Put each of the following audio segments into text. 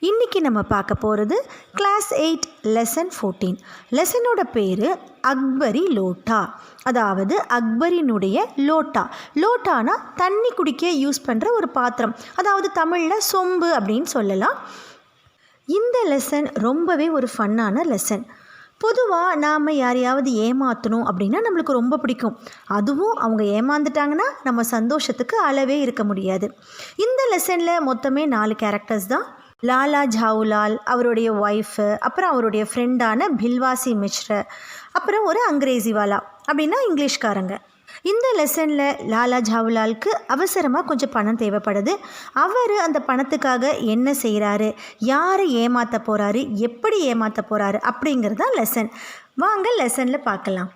இன்றைக்கி நம்ம பார்க்க போகிறது கிளாஸ் 8 லெசன் 14. லெசனோட பேர் அக்பரி லோட்டா, அதாவது அக்பரினுடைய லோட்டா. லோட்டானா தண்ணி குடிக்க யூஸ் பண்ணுற ஒரு பாத்திரம், அதாவது தமிழில் சொம்பு அப்படின்னு சொல்லலாம். இந்த லெசன் ரொம்பவே ஒரு ஃபன்னான லெசன். பொதுவாக நாம் யாரையாவது ஏமாற்றணும் அப்படின்னா நம்மளுக்கு ரொம்ப பிடிக்கும். அதுவும் அவங்க ஏமாந்துட்டாங்கன்னா நம்ம சந்தோஷத்துக்கு அளவே இருக்க முடியாது. இந்த லெசனில் மொத்தமே 4 கேரக்டர்ஸ் தான். லாலா ஜாவுலால், அவருடைய ஒய்ஃபு, அப்புறம் அவருடைய ஃப்ரெண்டான பில்வாசி மிஸ்ரா, அப்புறம் ஒரு அங்கிரேசிவாலா அப்படின்னா இங்கிலீஷ்காரங்க. இந்த லெசனில் லாலா ஜாவுலாலுக்கு அவசரமாக கொஞ்சம் பணம் தேவைப்படுது. அவர் அந்த பணத்துக்காக என்ன செய்கிறாரு, யாரை ஏமாற்ற போகிறாரு, எப்படி ஏமாற்ற போகிறாரு அப்படிங்கிறது தான் லெசன். வாங்க லெசனில் பார்க்கலாம்.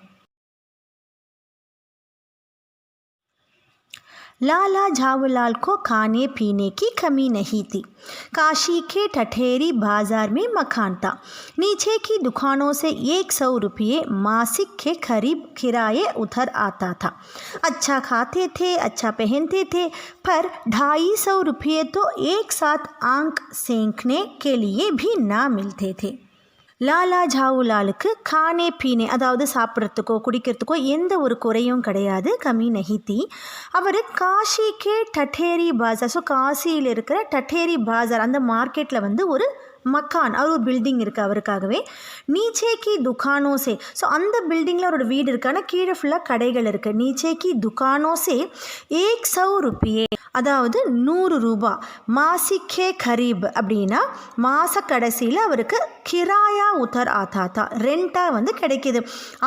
लाला झावलाल को खाने पीने की कमी नहीं थी. काशी के ठठेरी बाजार में मकान था. नीचे की दुकानों से 100 रुपये मासिक के करीब किराए उतर आता था. अच्छा खाते थे, अच्छा पहनते थे, पर 250 रुपये तो एक साथ आंख सेंकने के लिए भी ना मिलते थे. லாலா ஜாவுலாலுக்கு கானே பீனே, அதாவது சாப்பிட்றதுக்கோ குடிக்கிறதுக்கோ எந்த ஒரு குறையும் கிடையாது, கம்மி நஹித்தி. அவர் காஷிக்கே டட்டேரி பாஜார், ஸோ காசியில் இருக்கிற டட்டேரி பாஜார் அந்த மார்க்கெட்டில் ஒரு மக்கான், அவர் ஒரு பில்டிங் இருக்குது அவருக்காகவே. நீச்சேக்கி துக்கானோசே, ஸோ அந்த பில்டிங்கில் அவரோட வீடு இருக்குது, ஆனால் கீழே ஃபுல்லாக கடைகள் இருக்குது. நீச்சேக்கி துக்கானோசே 100 रुपये, அதாவது 100 ரூபா. மாசிக்கே கரீப் அப்படின்னா மாத கடைசியில் அவருக்கு கிராயா உத்தர் ஆத்தாத்தா, ரெண்ட்டாக கிடைக்கிது.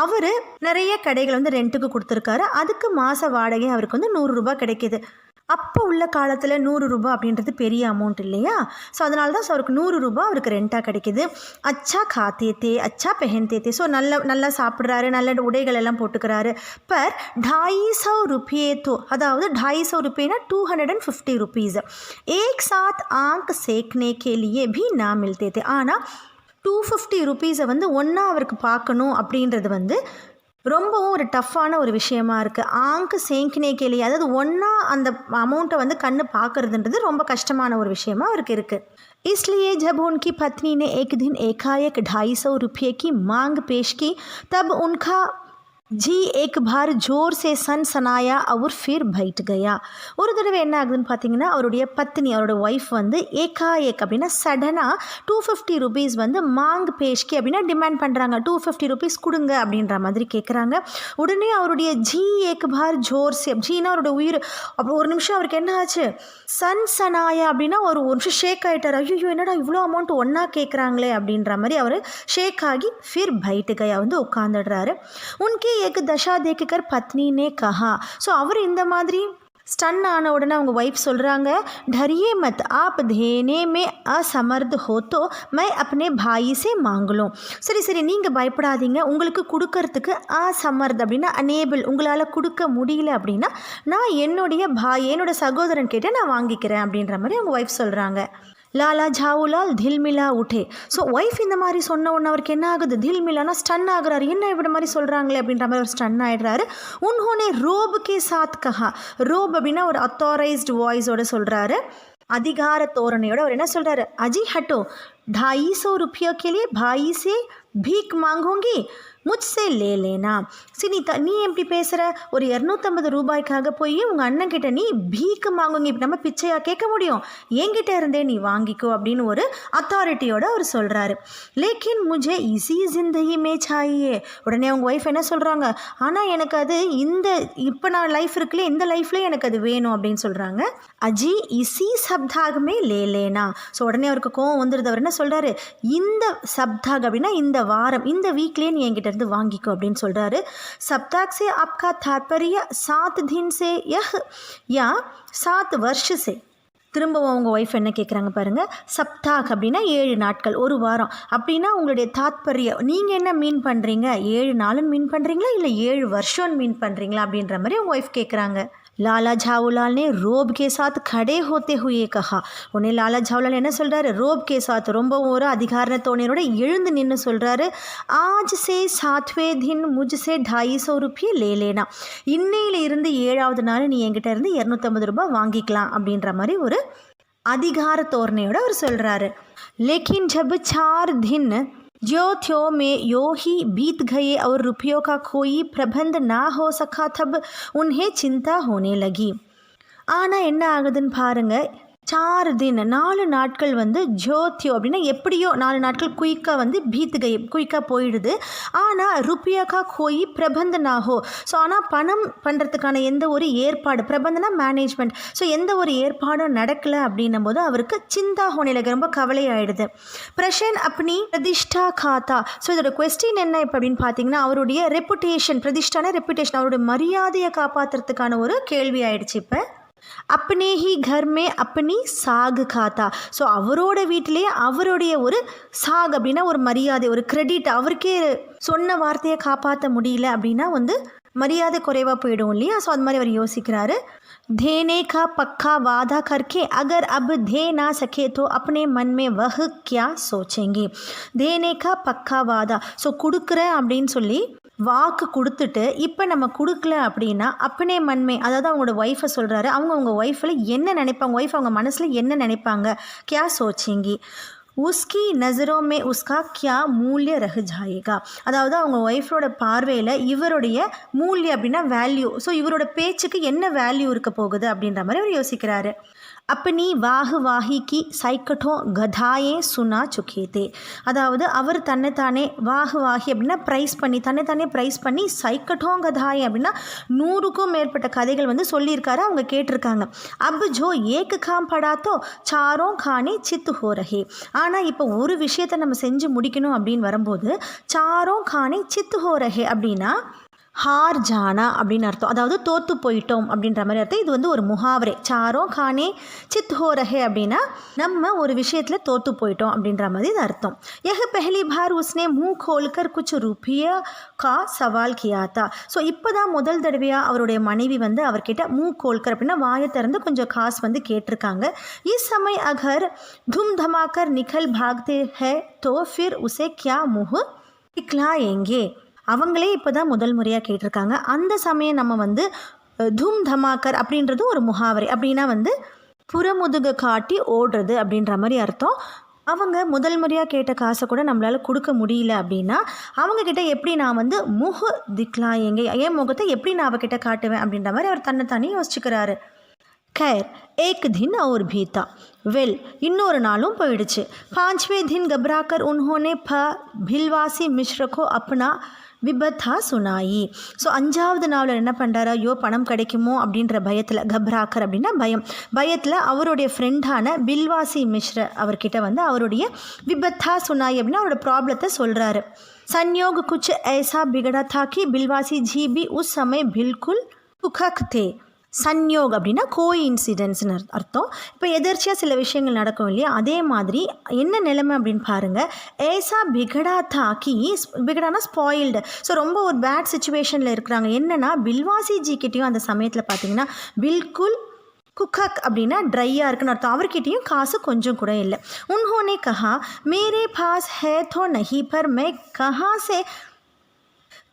அவர் நிறைய கடைகள் ரெண்ட்டுக்கு கொடுத்துருக்காரு, அதுக்கு மாத வாடகை அவருக்கு 100 ரூபா கிடைக்கிது. அப்போ உள்ள காலத்தில் 100 ரூபா அப்படின்றது பெரிய அமௌண்ட் இல்லையா? ஸோ அதனால தான் அவருக்கு 100 ரூபா அவருக்கு ரெண்ட்டாக கிடைக்கிது. அச்சா காத்தேத்தே, அச்சா பெஹன்தேத்தே, ஸோ நல்லா சாப்பிட்றாரு, நல்ல உடைகள் எல்லாம் போட்டுக்கிறாரு. பர் 250 रुपये तो, அதாவது 250 रुपये 250 रुपीज़ एक साथ आंख सेकने के लिए भी ना मिलते थे. ஆனால் 250 रुपीஸை ஒன்றா அவருக்கு பார்க்கணும் அப்படின்றது ரொம்பவும் ஒரு டஃப்பான ஒரு விஷயமா இருக்குது. ஆங்கு சேங்கினே கேலி, அதாவது ஒன்றா அந்த அமௌண்ட்டை கண்ணு பார்க்குறதுன்றது ரொம்ப கஷ்டமான ஒரு விஷயமா அவருக்கு இருக்குது. इसलिए जब उनकी पत्नी ने एक दिन एकाएक 250 रुपये की मांग पेश की, तब उनका जी एक बार जोर से सनसनाया और फिर बैठ गया. ஒரு தடவை என்ன ஆகுதுன்னு பார்த்தீங்கன்னா, அவருடைய பத்னி, அவரோட ஒய்ஃப் ஏகாஏக் அப்படின்னா சடனாக 250 रुपीஸ் மாங் பேஷ்கி அப்படின்னா டிமாண்ட் பண்ணுறாங்க. 250 रुपीஸ் கொடுங்க அப்படின்ற மாதிரி கேட்குறாங்க. உடனே அவருடைய ஜி ஏக் பார் ஜோர் சே, ஜீனா அவரோட உயிர். அப்போ ஒரு நிமிஷம் அவருக்கு என்ன ஆச்சு, சன்சனாயா அப்படின்னா ஒரு நிமிஷம் ஷேக் ஆகிட்டார். ஐயோ என்னடா இவ்வளோ அமௌண்ட் ஒன்றா கேட்குறாங்களே அப்படின்ற மாதிரி அவர் ஷேக் ஆகி ஃபிர் பைட்டு கையா உட்காந்துடுறாரு. உன்கே एक दशा देखकर पत्नी ने कहा, ஸோ அவர் இந்த மாதிரி ஸ்டன் ஆன உடனே அவங்க ஒய்ஃப் சொல்கிறாங்க, डरिए मत, आप देने में असमर्थ हो तो मैं अपने भाई से मांग लूँ. சரி நீங்கள் பயப்படாதீங்க, உங்களுக்கு கொடுக்கறதுக்கு அசமர்த் அப்படின்னா அனேபிள், உங்களால் கொடுக்க முடியல அப்படின்னா நான் என்னோட சகோதரன் கேட்டு நான் வாங்கிக்கிறேன் அப்படின்ற மாதிரி அவங்க ஒய்ஃப் சொல்கிறாங்க. லாலா ஜாவுலால் தில்மிலா உட்டே, ஸோ ஒய்ஃப் இந்த மாதிரி சொன்ன உடனே அவருக்கு என்ன ஆகுது, தில்மிலானா ஸ்டன் ஆகுறாரு. என்ன இப்படி மாதிரி சொல்கிறாங்களே அப்படின்ற மாதிரி ஒரு ஸ்டன் ஆகிடுறாரு. உன்ஹோனே ரோபுக்கே சாத் கஹா, ரோப் அப்படின்னா ஒரு அத்தாரைஸ்டு வாய்ஸோட சொல்கிறாரு, அதிகார தோரணையோட அவர் என்ன சொல்கிறாரு, அஜி ஹட்டோ 250 रुपये के लिए भाई से भीख मांगूंगी, முச்சே லே லேனா. சரி நீ எப்படி பேசுகிற, ஒரு 250 ரூபாய்க்காக போய் உங்கள் அண்ணன் கிட்ட நீ பீக்கு வாங்குங்க, இப்போ நம்ம பிச்சையாக கேட்க முடியும், என்கிட்ட இருந்தே நீ வாங்கிக்கோ அப்படின்னு ஒரு அத்தாரிட்டியோட அவர் சொல்கிறாரு. லேக்கின் முஜே இசி ஜிந்தகி மே சாயே, உடனே அவங்க ஒய்ஃப் என்ன சொல்கிறாங்க, ஆனால் எனக்கு அது இப்போ நான் லைஃப் இருக்குல்ல, இந்த லைஃப்லேயே எனக்கு அது வேணும் அப்படின்னு சொல்கிறாங்க. அஜி இசி சப்தாகமே லே லேனா. ஸோ உடனே அவருக்கு கோவம் வந்துடுது. அவர் என்ன சொல்கிறாரு, இந்த சப்தாக அப்படின்னா இந்த வாரம், இந்த வீக்லேயே நீ என்கிட்ட இருந்து வாங்கிக்கோ அப்படின்னு சொல்கிறாரு. சப்தாக் சே ஆப்கா தாத்பரிய 7 दिन से या 7 वर्ष से. திரும்பவும் அவங்க ஒய்ஃப் என்ன கேட்குறாங்க பாருங்கள், சப்தாக் அப்படின்னா 7 நாட்கள், ஒரு வாரம் அப்படின்னா உங்களுடைய தாத்பரியம் நீங்கள் என்ன மீன் பண்ணுறீங்க, 7 நாளும் மீன் பண்ணுறீங்களா இல்லை 7 வருஷம் மீன் பண்ணுறீங்களா அப்படின்ற மாதிரி அவங்க ஒய்ஃப் கேட்குறாங்க. லாலா ஜாவுலால் ने रोब के साथ खड़े होते हुए कहा, உடனே லாலா ஜாவுலால் என்ன சொல்கிறாரு, ரோப் கே சாத் ரொம்பவும் ஒரு அதிகார தோணியரோட எழுந்து நின்று சொல்கிறாரு, ஆஜ் சே 7वें दिन मुझसे 250 रुपये ले लेना, இன்னையில இருந்து 7வது நாள் நீ என்கிட்ட இருந்து 250 ரூபாய் வாங்கிக்கலாம் அப்படின்ற மாதிரி ஒரு அதிகார தோரணையோட அவர் சொல்கிறாரு. लेकिन जब 4 दिन ज्यो त्यों में यो ही बीत गए और रुपयों का कोई प्रबंध ना हो सका तब उन्हें चिंता होने लगी. ஆனால் என்ன ஆகுதுன்னு பாருங்கள், 4 दिन 4 நாட்கள் வந்து ஜோத்தியோ அப்படின்னா எப்படியோ 4 நாட்கள் குயிக்காக வந்து பீத்துகை குயிக்காக போயிடுது. ஆனால் ருப்பியாக்கா கோயி பிரபந்தனாகோ, ஸோ ஆனால் பணம் பண்ணுறதுக்கான எந்த ஒரு ஏற்பாடு, பிரபந்தனா மேனேஜ்மெண்ட், ஸோ எந்த ஒரு ஏற்பாடும் நடக்கலை அப்படின்னும் போது அவருக்கு சிந்தா ஹோனிலக ரொம்ப கவலை ஆகிடுது. பிரஷன் அப்படி பிரதிஷ்டா காத்தா, ஸோ இதோட கொஸ்டின் என்ன இப்போ அப்படின்னு பார்த்தீங்கன்னா அவருடைய ரெப்புடேஷன், பிரதிஷ்டான ரெப்புடேஷன், அவருடைய மரியாதையை காப்பாற்றுறதுக்கான ஒரு கேள்வி ஆயிடுச்சு. இப்போ अपने ही घर में अपनी साग खाता, ஸோ அவரோட வீட்டிலே அவருடைய ஒரு சாக் அப்படின்னா ஒரு மரியாதை, ஒரு கிரெடிட், அவருக்கே சொன்ன வார்த்தையை காப்பாற்ற முடியல அப்படின்னா வந்து மரியாதை குறைவாக போயிடும் இல்லையா. ஸோ அது மாதிரி அவர் யோசிக்கிறாரு. देने का पक्का वादा करके अगर अब दे ना सके तो अपने मन में वह क्या सोचेंगे. देने का पक्का वादा, ஸோ கொடுக்குறேன் அப்படின்னு சொல்லி வாக்கு கொடுத்துட்டு இப்போ நம்ம கொடுக்கல அப்படின்னா அப்பனே மண்மே, அதாவது அவங்களோட ஒய்ஃபை சொல்கிறாரு. அவங்க ஒய்ஃபில் என்ன நினைப்பாங்க, ஒய்ஃப் அவங்க மனசில் என்ன நினைப்பாங்க, கியா சோச்சிங்கி உஸ்கி நசரோ மே உஸ்கா கியா மூல்ய ரஹ் ஜாயேகா, அதாவது அவங்க ஒய்ஃபோட பார்வையில் இவருடைய மூல்யம் அப்படின்னா வேல்யூ, ஸோ இவரோட பேச்சுக்கு என்ன வேல்யூ இருக்க போகுது அப்படின்ற மாதிரி அவர் யோசிக்கிறாரு. अपनी वाह वाही की सैकटों गधाएँ सुना चुके थे, அதாவது அவர் தன்னைத்தானே வாஹ் வாஹி அப்படின்னா ப்ரைஸ் பண்ணி, தன்னைத்தானே ப்ரைஸ் பண்ணி சைக்கட்டோ கதாயே அப்படின்னா 100க்கும் மேற்பட்ட கதைகள் வந்து சொல்லியிருக்காரு, அவங்க கேட்டிருக்காங்க. அப் ஜோ ஏக்கு காம் படாத்தோ சாரோ கானே சித்து ஹோ ரஹே, ஆனால் இப்போ ஒரு விஷயத்தை நம்ம செஞ்சு முடிக்கணும் அப்படின்னு வரும்போது சாரோ கானே சித்து ஹோ ரஹே அப்படின்னா ஹார் ஜானா அப்படின்னு அர்த்தம், அதாவது தோற்று போயிட்டோம் அப்படின்ற மாதிரி அர்த்தம். இது வந்து ஒரு முகாவரே. சாரோ கானே சித் ஹோ ரஹே அப்படின்னா நம்ம ஒரு விஷயத்தில் தோற்று போயிட்டோம் அப்படின்ற மாதிரி இது அர்த்தம். யஹ் பெஹலி பார் உஸ்னே மூ கோல்கர் குச் ருபியா கா சவால் கியாத்தா, ஸோ இப்போ தான் முதல் தடவையாக அவருடைய மனைவி வந்து அவர்கிட்ட மூ கோல்கர் அப்படின்னா வாயை திறந்து கொஞ்சம் காசு வந்து கேட்டிருக்காங்க. இஸ் சமய் அகர் தும் தமாக்கர் நிகல் பாக்தே ஹே தோ ஃபிர் உசே கியா முஹ் திக்லாயேங்கே, அவங்களே இப்போ தான் முதல் முறையாக கேட்டிருக்காங்க. அந்த சமயம் நம்ம வந்து தூம் தமாக்கர் அப்படின்றது ஒரு முகாவரி, அப்படின்னா வந்து புறமுதுக காட்டி ஓடுறது அப்படின்ற மாதிரி அர்த்தம். அவங்க முதல் முறையாக கேட்ட காசை கூட நம்மளால் கொடுக்க முடியல அப்படின்னா அவங்கக்கிட்ட எப்படி நான் வந்து முஹ் திக்லாயேங்கே, என் முகத்தை எப்படி நான் அவகிட்ட காட்டுவேன் அப்படின்ற மாதிரி அவர் தன்னைத்தானே யோசிச்சுக்கிறாரு. खैर एक दिन और भी था, वेल இன்னொரு நாளும் போயிடுச்சு. 5वें दिन घबराकर उन्होंने भिलवासी मिश्र को अपना விபத்தா சுனாயி, ஸோ 5வது நாள் என்ன பண்ணுறாரு, ஐயோ பணம் கிடைக்குமோ அப்படின்ற பயத்தில், கப்ராக்கர் அப்படின்னா பயம், பயத்தில் அவருடைய ஃப்ரெண்டான பில்வாசி மிஸ்ர அவர்கிட்ட வந்து அவருடைய விபத்தா சுனாயி அப்படின்னா அவரோட ப்ராப்ளத்தை சொல்கிறாரு. संयोग कुछ ऐसा बिगड़ा था कि बिलवासी जी भी उस समय बिल्कुल पुखक थे. சன்யோக் அப்படின்னா கோஇன்சிடென்ஸ்னு அர்த்தம். இப்போ எதிர்ச்சியாக சில விஷயங்கள் நடக்கும் இல்லையா, அதே மாதிரி என்ன நிலைமை அப்படின்னு பாருங்கள். ஏசா பிகடா தாக்கி, பிகடானா ஸ்பாயில்டு, ஸோ ரொம்ப ஒரு பேட் சுச்சுவேஷனில் இருக்கிறாங்க. என்னென்னா பில்வாசி ஜிக்கிட்டையும் அந்த சமயத்தில் பார்த்தீங்கன்னா பில்குல் குக்கக் அப்படின்னா ட்ரையாக இருக்குன்னு அர்த்தம், அவர்கிட்டையும் காசு கொஞ்சம் கூட இல்லை. உன்ஹோனே கஹா மேரே பாஸ் ஹே தோ நஹி பர் மே கஹா சே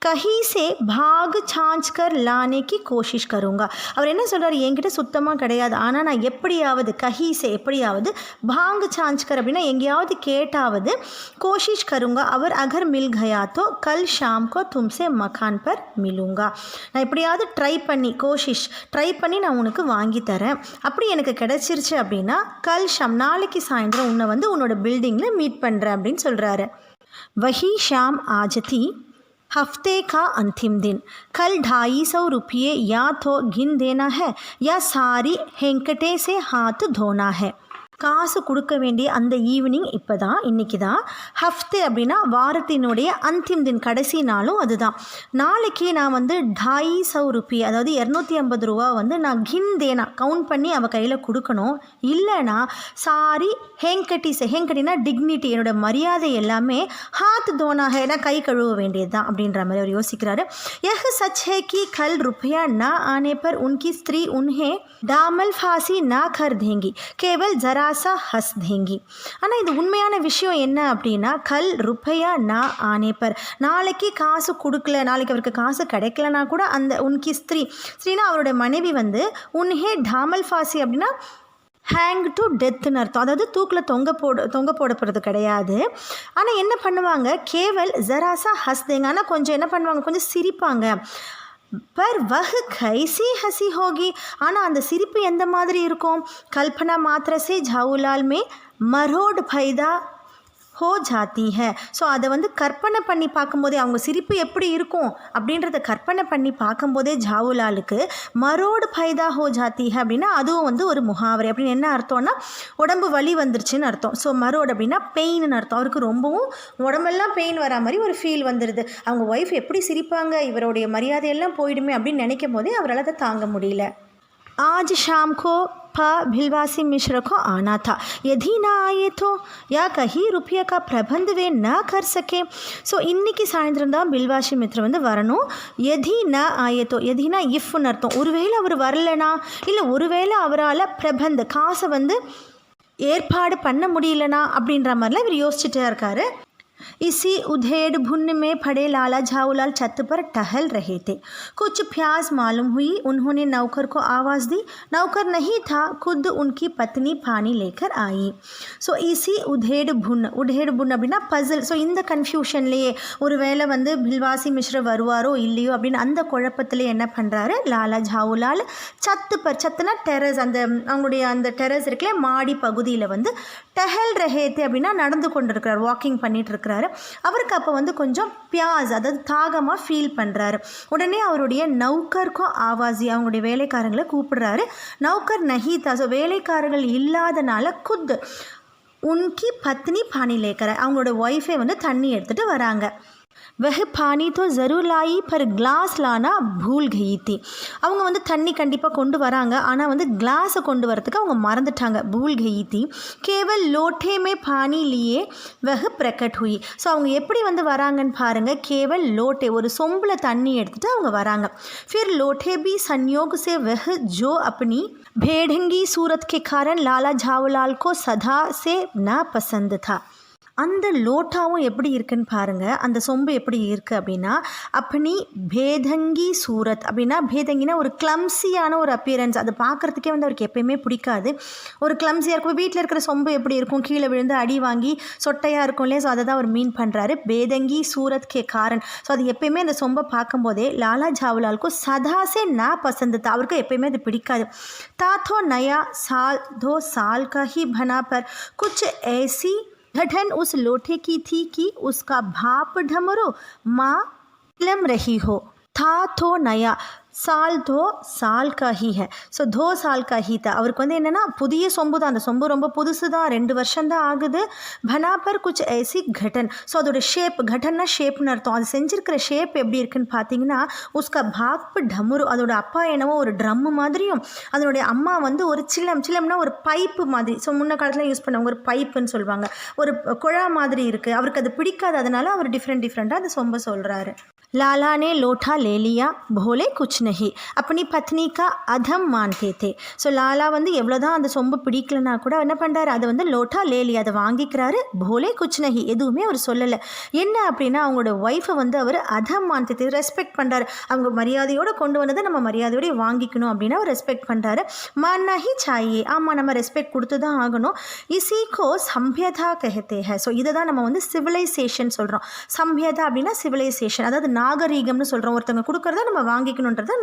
कहीं से भाग छांच कर लाने की कोशिश करूँगा. அவர் என்ன சொல்கிறார், என்கிட்ட சுத்தமாக கிடையாது, ஆனால் நான் எப்படியாவது கஹீசே எப்படியாவது பாங் சாஞ்ச்கர் அப்படின்னா எங்கேயாவது கேட்டாவது கோஷிஷ் கருங்க அவர் அகர் மில் கயா தோ கல் ஷாம் கோ தும்சே மக்கான் பர் மிலுங்கா, நான் எப்படியாவது ட்ரை பண்ணி நான் உனக்கு வாங்கி தரேன், அப்படி எனக்கு கிடச்சிருச்சு அப்படின்னா கல் ஷாம் நாளைக்கு சாயந்தரம் உன்னை வந்து உன்னோட பில்டிங்கில் மீட் பண்ணுறேன் அப்படின்னு சொல்கிறாரு. வஹி ஷாம் ஆஜதி हफ्ते का अंतिम दिन, कल 250 रुपये या तो गिन देना है या सारी हेंकटे से हाथ धोना है. காசு கொடுக்க வேண்டிய அந்த ஈவினிங் இப்போ தான், இன்றைக்கி தான். ஹஃப்தே அப்படின்னா வாரத்தினுடைய அந்திம் தின் கடைசி நாளும் அதுதான். நாளைக்கு நான் வந்து 250 ரூபாய் அதாவது 250 ரூபா வந்து நான் கின்தேனா கவுண்ட் பண்ணி அவள் கையில் கொடுக்கணும். இல்லைனா சாரி ஹெங்கட்டினா டிக்னிட்டி, என்னோட மரியாதை எல்லாமே ஹாத் தோனாக நான் கை கழுவ வேண்டியது தான் அப்படின்ற மாதிரி அவர் யோசிக்கிறாரு. यह सच है कि कल रुपया ना आने पर उनकी स्त्री उन्हें दामल फांसी ना कर देंगी, केवल जरा सा हंस देंगी. ஆனால் இது உண்மையான விஷயம் என்ன அப்படின்னா, கல் ருப்பையா நான் ஆனேப்பர், நாளைக்கு காசு கொடுக்கல, நாளைக்கு அவருக்கு காசு கிடைக்கலனா கூட அந்த உன்கி ஸ்திரீனா அவருடைய மனைவி வந்து உன்ஹே டாமல் ஃபாசி அப்படின்னா ஹேங் டு டெத்துன்னு அர்த்தம். அதாவது தூக்கில் தொங்க போடப்படுறது கிடையாது. ஆனால் என்ன பண்ணுவாங்க, கேவல் ஜராசா ஹஸ்தேங்க, ஆனால் கொஞ்சம் என்ன பண்ணுவாங்க, கொஞ்சம் சிரிப்பாங்க. பர் வஹ் கைசி ஹசி ஹோகி, ஆனால் அந்த சிரிப்பு எந்த மாதிரி இருக்கும், கல்பனா மாத்திரசே ஜாவுலால் மே மரோட் பைதா ஹோ ஜாத்தி ஹே. ஸோ அதை வந்து கற்பனை பண்ணி பார்க்கும்போதே, அவங்க சிரிப்பு எப்படி இருக்கும் அப்படின்றத கற்பனை பண்ணி பார்க்கும்போதே ஜாவுலாலுக்கு மரோடு பைதா ஹோ ஜாத்தி ஹே அப்படின்னா அதுவும் வந்து ஒரு முகாவரை. அப்படின்னு என்ன அர்த்தம்னா உடம்பு வலி வந்துருச்சுன்னு அர்த்தம். ஸோ மரோடு அப்படின்னா பெயின்னு அர்த்தம். அவருக்கு ரொம்பவும் உடம்பெல்லாம் பெயின் வரா மாதிரி ஒரு ஃபீல் வந்துடுது. அவங்க ஒய்ஃப் எப்படி சிரிப்பாங்க, இவருடைய மரியாதையெல்லாம் போயிடுமே அப்படின்னு நினைக்கும் போதே அவரால் அதை தாங்க முடியல. आज शाम को भिलवासी मिश्र को आना था, यदि ना आए तो या कहीं रुपये का प्रबंध वे ना कर सके. ஸோ இன்றைக்கி சாயந்தரம் தான் பில்வாசி மித்ர வந்து வரணும். எதி ந ஆயத்தோ, எதினா இஃப்னு அர்த்தம். ஒருவேளை அவர் வரலனா, இல்லை ஒருவேளை அவரால் பிரபந்த் காசை வந்து ஏற்பாடு பண்ண முடியலனா அப்படின்ற மாதிரிலாம் இவர் யோசிச்சுட்டே இருக்காரு. इसी उधेड़ भुन्न में पड़े लाला झाऊलाल छत पर टहल रहे थे. कुछ प्यास मालूम हुई. उन्होंने नौकर को आवाज़ दी. नौकर नहीं था, खुद उनकी पत्नी पानी लेकर आई. ஸோ इसी उधेड़ भुन्न அப்படின்னா பசில். ஸோ இந்த கன்ஃபியூஷன்லேயே ஒருவேளை வந்து பில்வாசி மிஸ்ரா வருவாரோ இல்லையோ அப்படின்னு அந்த குழப்பத்திலே என்ன பண்ணுறாரு, லாலா ஜாவுலால் சத்துனா டெரஸ், அந்த அவங்களுடைய அந்த டெரஸ் இருக்குல்ல மாடி பகுதியில் வந்து டஹல் ரஹேத்தே அப்படின்னா நடந்து கொண்டு இருக்கிறார், வாக்கிங் பண்ணிட்டு இருக்கிறாரு. அவருக்கு அப்போ வந்து கொஞ்சம் பியாஸ், அதாவது தாகமாக ஃபீல் பண்ணுறாரு. உடனே அவருடைய நௌக்கருக்கும் ஆவாசி, அவங்களுடைய வேலைக்காரங்களை கூப்பிடுறாரு. நௌக்கர் நஹீதா, ஸோ வேலைக்காரர்கள் இல்லாதனால குத் உன்கி பத்னி பானி லேக்கற, அவங்களோட ஒய்ஃபை வந்து தண்ணி எடுத்துகிட்டு வராங்க. वह पानी तो ज़रूर लाई पर ग्लास लाना भूल गई थी. அவங்க வந்து தண்ணி கண்டிப்பாக கொண்டு வராங்க, ஆனால் வந்து கிளாஸை கொண்டு வரதுக்கு அவங்க மறந்துட்டாங்க. भूल गई थी. केवल लोटे में पानी लिए वह प्रकट हुई. ஸோ அவங்க எப்படி வந்து வராங்கன்னு பாருங்கள். கேவல் லோட்டே, ஒரு சொம்பில் தண்ணி எடுத்துகிட்டு அவங்க வராங்க. फिर लोटे भी संयोग से वह जो अपनी भेड़ंगी सूरत के कारण लाला झाऊलाल को सदा से नापसंद था. அந்த லோட்டாவும் எப்படி இருக்குன்னு பாருங்கள். அந்த சொம்பு எப்படி இருக்குது அப்படின்னா, அப்பனி பேதங்கி சூரத் அப்படின்னா, பேதங்கினா ஒரு கிளம்ஸியான ஒரு அப்பியரன்ஸ். அது பார்க்குறதுக்கே வந்து அவருக்கு எப்பயுமே பிடிக்காது. ஒரு கிளம்ஸியாக இருக்கும். வீட்டில் இருக்கிற சொம்பு எப்படி இருக்கும், கீழே விழுந்து அடி வாங்கி சொட்டையாக இருக்கும் இல்லையா. ஸோ அதை தான் அவர் மீன் பண்ணுறாரு. பேதங்கி சூரத் கே காரன். ஸோ அது எப்பயுமே அந்த சொம்பை பார்க்கும்போதே லாலா ஜாவுலாலுக்கும் சதாசே நா பசந்ததா, அவருக்கு எப்பயுமே அது பிடிக்காது. தாத்தோ நயா சால் தோ சால் கா ஹி பனா பர் குச் ऐसी घटन उस लोटे की थी कि उसका भाप ढमरो माँ लम रही हो. था तो नया साल दो साल का ही है. ஸோ தோ சால் கா ஹி தா, அவருக்கு வந்து என்னென்னா புதிய சொம்பு தான். அந்த சொம்பு ரொம்ப புதுசு தான், 2 வருஷம்தான் ஆகுது. பனாப்பர் குச் ஐசி கட்டன். ஸோ அதோட ஷேப், கட்டன்னா ஷேப்னு அர்த்தம். அது செஞ்சுருக்கிற ஷேப் எப்படி இருக்குன்னு பார்த்தீங்கன்னா, உஸ்கா பாப் டமுரு, அதோட அப்பா என்னவோ ஒரு ட்ரம்மு மாதிரியும், அதனுடைய அம்மா வந்து ஒரு சில்லம்னா ஒரு பைப்பு மாதிரி. ஸோ முன்ன காலத்தில் யூஸ் பண்ணவங்க ஒரு பைப்புன்னு சொல்லுவாங்க, ஒரு குழா மாதிரி இருக்குது. அவருக்கு அது பிடிக்காது, அதனால அவர் டிஃப்ரெண்ட்டாக அந்த சொம்பை சொல்கிறாரு. लाला ने लोटा ले लिया, भोले कुछ नहीं, अपनी पत्नी का अधम मानते थे. ஸோ லாலா வந்து எவ்வளோதான் அந்த சொம்பு பிடிக்கலனா கூட என்ன பண்ணுறாரு, அதை வந்து லோட்டா லேலியா, அதை வாங்கிக்கிறாரு. போலே குச் நஹி, எதுவுமே அவர் சொல்லலை. என்ன அப்படின்னா, அவங்களோட ஒய்ஃபை வந்து அவர் அதம் மான்தே, ரெஸ்பெக்ட் பண்ணுறாரு. அவங்க மரியாதையோடு கொண்டு வந்ததை நம்ம மரியாதையோடு வாங்கிக்கணும் அப்படின்னு அவர் ரெஸ்பெக்ட் பண்ணுறாரு. மான்னா ஹி சாயே, ஆமாம் நம்ம ரெஸ்பெக்ட் கொடுத்து தான் ஆகணும். இசிகோ சம்பியதா கஹத்தே ஹை. ஸோ இதை தான் நம்ம வந்து சிவிலைசேஷன் சொல்கிறோம். சம்பியதா அப்படின்னா சிவிலைசேஷன், அதாவது நாகரீகம்னு சொல்கிறோம். ஒருத்தவங்க கொடுக்குறத நம்ம வாங்கிக்கணுன்றது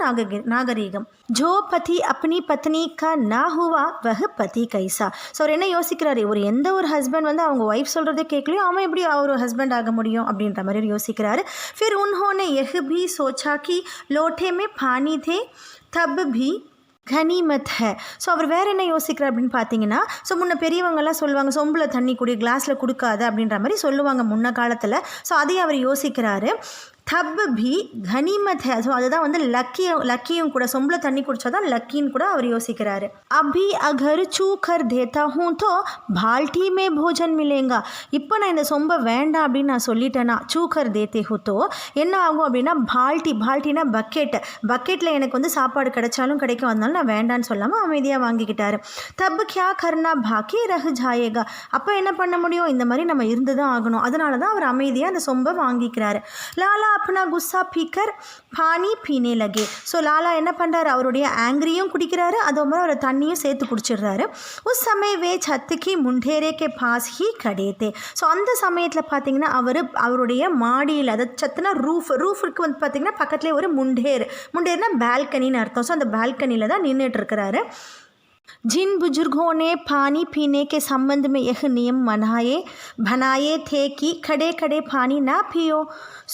நாகரீகம். ஜோ பதி அப்பனி பத்னி கா நா ஹுவா வஹ் பதி கைசா. ஸோ அவர் என்ன யோசிக்கிறாரு, எந்த ஒரு ஹஸ்பண்ட் வந்து அவங்க ஒய்ஃப் சொல்கிறதே கேட்கலையோ அவன் எப்படி அவர் ஹஸ்பண்ட் ஆக முடியும் அப்படின்ற மாதிரி யோசிக்கிறாரு. ஃபிர் உன்ஹோனே யஹ் பி சோச்சா கி லோட்டே மே பானி தே தப் பி கனிமத் ஹே. ஸோ அவர் வேறு என்ன யோசிக்கிறார் அப்படின்னு பார்த்தீங்கன்னா, ஸோ முன்ன பெரியவங்கெல்லாம் சொல்லுவாங்க, சொம்பில் தண்ணி குடி, கிளாஸில் கொடுக்காத அப்படின்ற மாதிரி சொல்லுவாங்க முன்ன காலத்தில். ஸோ அதையும் அவர் யோசிக்கிறாரு. தப் பி கனிமத் ஹே. ஸோ அதுதான் வந்து லக்கியும் கூட, சொம்பில் தண்ணி குடித்தா தான் லக்கின்னு கூட அவர் யோசிக்கிறாரு. அபி அகர் சூக்கர் தேத்தா ஹூ தோ பால்டி மே போஜன் மிலேங்கா. இப்போ நான் இந்த சொம்பை வேண்டாம் அப்படின்னு நான் சொல்லிட்டேன்னா, சூக்கர் தேத்தே ஹூ தோ என்ன ஆகும் அப்படின்னா, பால்ட்டினா பக்கெட்டில் எனக்கு வந்து சாப்பாடு கிடைச்சாலும் கிடைக்கும், அதனால நான் வேண்டான்னு சொல்லாமல் அமைதியாக வாங்கிக்கிட்டாரு. தப் கியா கர்னா பாக்கி ரஹ் ஜாயேகா. அப்போ என்ன பண்ண முடியும், இந்த மாதிரி நம்ம இருந்து தான் ஆகணும். அதனால தான் அவர் அமைதியாக அந்த சொம்பை வாங்கிக்கிறாரு. லாலா अपना गुस्सा पीकर पानी पीने लगे. ஸோ லாலா என்ன பண்ணுறாரு, அவருடைய ஆங்கிரியும் குடிக்கிறாரு, அதே மாதிரி அவர் தண்ணியும் சேர்த்து குடிச்சிடுறாரு. उस समय वे छत की मुंडेरे के पास ही खड़े थे. ஸோ அந்த சமயத்தில் பார்த்தீங்கன்னா அவருடைய மாடியில், அதாவது சத்துனா ரூஃபுக்கு வந்து பார்த்திங்கன்னா பக்கத்துலேயே ஒரு முண்டேர்னா பால்கனின்னு அர்த்தம். ஸோ அந்த பால்கனியில் தான் நின்றுட்டு இருக்கிறாரு. जिन बुजुर्गों ने पानी पीने के संबंध में यह नियम बनाए थे कि खड़े खड़े पानी ना पियो,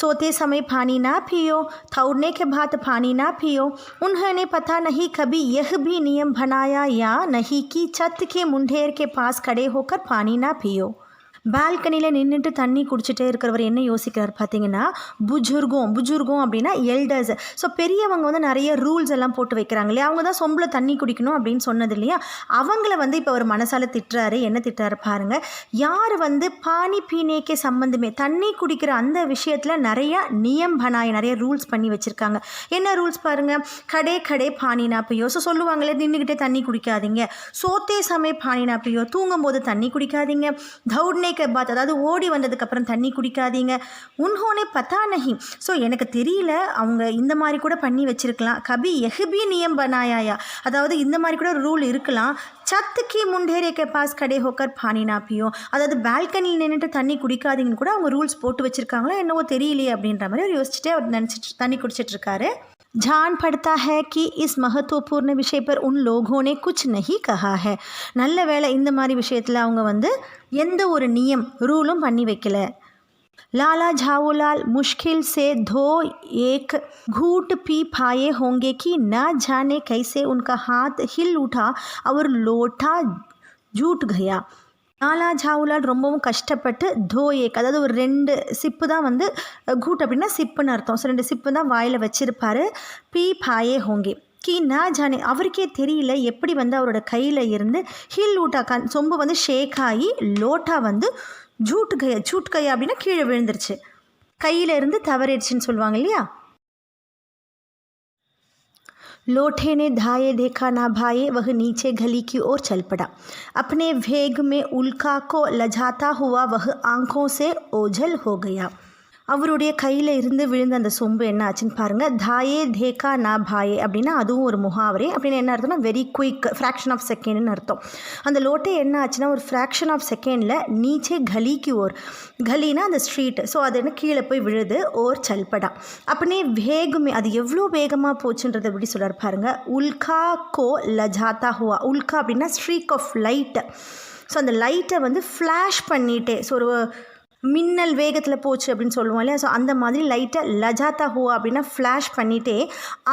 सोते समय पानी ना पियो, दौड़ने के बाद पानी ना पियो, उन्होंने पता नहीं कभी यह भी नियम बनाया या नहीं कि छत के मुंडेर के पास खड़े होकर पानी ना पियो. பால்கனியில் நின்றுட்டு தண்ணி குடிச்சிட்டே இருக்கிறவர் என்ன யோசிக்கிறார் பார்த்தீங்கன்னா, புஜுர்கோம் அப்படின்னா எல்டர்ஸ். ஸோ பெரியவங்க வந்து நிறைய ரூல்ஸ் எல்லாம் போட்டு வைக்கிறாங்க இல்லையா, அவங்க தான் சொம்பில் தண்ணி குடிக்கணும் அப்படின்னு சொன்னது இல்லையா, அவங்கள வந்து இப்போ ஒரு மனசால திட்டுறாரு. என்ன திட்டுறாரு பாருங்கள், யார் வந்து பானி பீனேக்கே சம்பந்தமே தண்ணி குடிக்கிற அந்த விஷயத்தில் நிறைய நியம் பனாய், நிறைய ரூல்ஸ் பண்ணி வச்சுருக்காங்க. என்ன ரூல்ஸ் பாருங்கள், கடே பானி ना पियो. ஸோ சொல்லுவாங்களே, நின்றுக்கிட்டே தண்ணி குடிக்காதீங்க, சோத்தே சமய பானி ना पियो, தூங்கும் போது தண்ணி குடிக்காதீங்க, தௌட்னே के बाद அதாவது ஓடி வந்ததுக்கப்புறம் தண்ணி குடிக்காதீங்க, உன்ஹோனே பத்தா நஹி. ஸோ எனக்கு தெரியல, அவங்க இந்த மாதிரி கூட பண்ணி வச்சுருக்கலாம். கபி எஹ்பி நியம் பனாயா, அதாவது இந்த மாதிரி கூட ரூல் இருக்கலாம். சத்துக்கு முண்டேரே கே பாஸ் கடே ஹோக்கர் பானி ना पियो, அதாவது பால்கனியில் நின்றுட்டு தண்ணி குடிக்காதீங்கன்னு கூட அவங்க ரூல்ஸ் போட்டு வச்சுருக்காங்களோ என்னவோ தெரியலையே அப்படின்ற மாதிரி அவர் யோசிச்சுட்டே அவர் நினச்சிட்டு தண்ணி குடிச்சிட்ருக்காரு. जान पड़ता है कि इस महत्वपूर्ण विषय पर उन लोगों ने कुछ नहीं कहा है. நல்ல வேளை இந்த மாதிரி விஷயத்தில் அவங்க வந்து எந்த ஒரு நியம் ரூலும் பண்ணி வைக்கல. लाला झाऊलाल मुश्किल से धो एक घूंट पी पाए होंगे कि न जाने कैसे उनका हाथ हिल उठा और लोटा जूट गया. லாலா ஜாவுலால் ரொம்பவும் கஷ்டப்பட்டு ஏக், அதாவது ஒரு 2 சிப்பு தான் வந்து கூட் அப்படின்னா சிப்புன்னு அர்த்தம். ஸோ 2 சிப்பு தான் வாயில் வச்சிருப்பார். பி பாயே ஹோங்கே கி நா ஜானே, அவருக்கே தெரியல எப்படி வந்து அவரோட கையில் இருந்து ஹில் ஊட்டா சொம்பு வந்து ஷேக் ஆகி லோட்டா வந்து ஜூட் கயா அப்படின்னா கீழே விழுந்துருச்சு, கையில் இருந்து தவறிடுச்சின்னு சொல்லுவாங்க இல்லையா. लोठे ने धाये देखा ना भाए, वह नीचे गली की ओर चल पड़ा. अपने वेग में उल्का को लजाता हुआ वह आंखों से ओझल हो गया. அவருடைய கையில் இருந்து விழுந்த அந்த சொம்பு என்ன ஆச்சுன்னு பாருங்கள். தாயே தேக்கா நா பாயே அப்படின்னா அதுவும் ஒரு முகாவரே. அப்படின்னு என்ன அர்த்தம்னா வெரி குயிக், ஃப்ராக்ஷன் ஆஃப் செகண்ட்னு அர்த்தம். அந்த லோட்டே என்ன ஆச்சுன்னா ஒரு ஃப்ராக்ஷன் ஆஃப் செகண்டில் நீச்சே கலிக்கு ஓர், கலினா அந்த ஸ்ட்ரீட், ஸோ அது என்ன கீழே போய் விழுது. ஓர் சல்படா அப்படின்னே வேகமே, அது எவ்வளோ வேகமாக போச்சுன்றது எப்படி சொல்கிறார் பாருங்கள். உல்கா கோ லஜாத்தா ஹுவா, உல்கா அப்படின்னா ஸ்ட்ரீக் ஆஃப் லைட்டு. ஸோ அந்த லைட்டை வந்து ஃப்ளாஷ் பண்ணிகிட்டே, ஸோ ஒரு மின்னல் வேகத்தில் போச்சு அப்படின்னு சொல்லுவோம் இல்லையா. ஸோ அந்த மாதிரி லைட்டை லஜாத்தா ஹுவா அப்படின்னா ஃப்ளாஷ் பண்ணிகிட்டே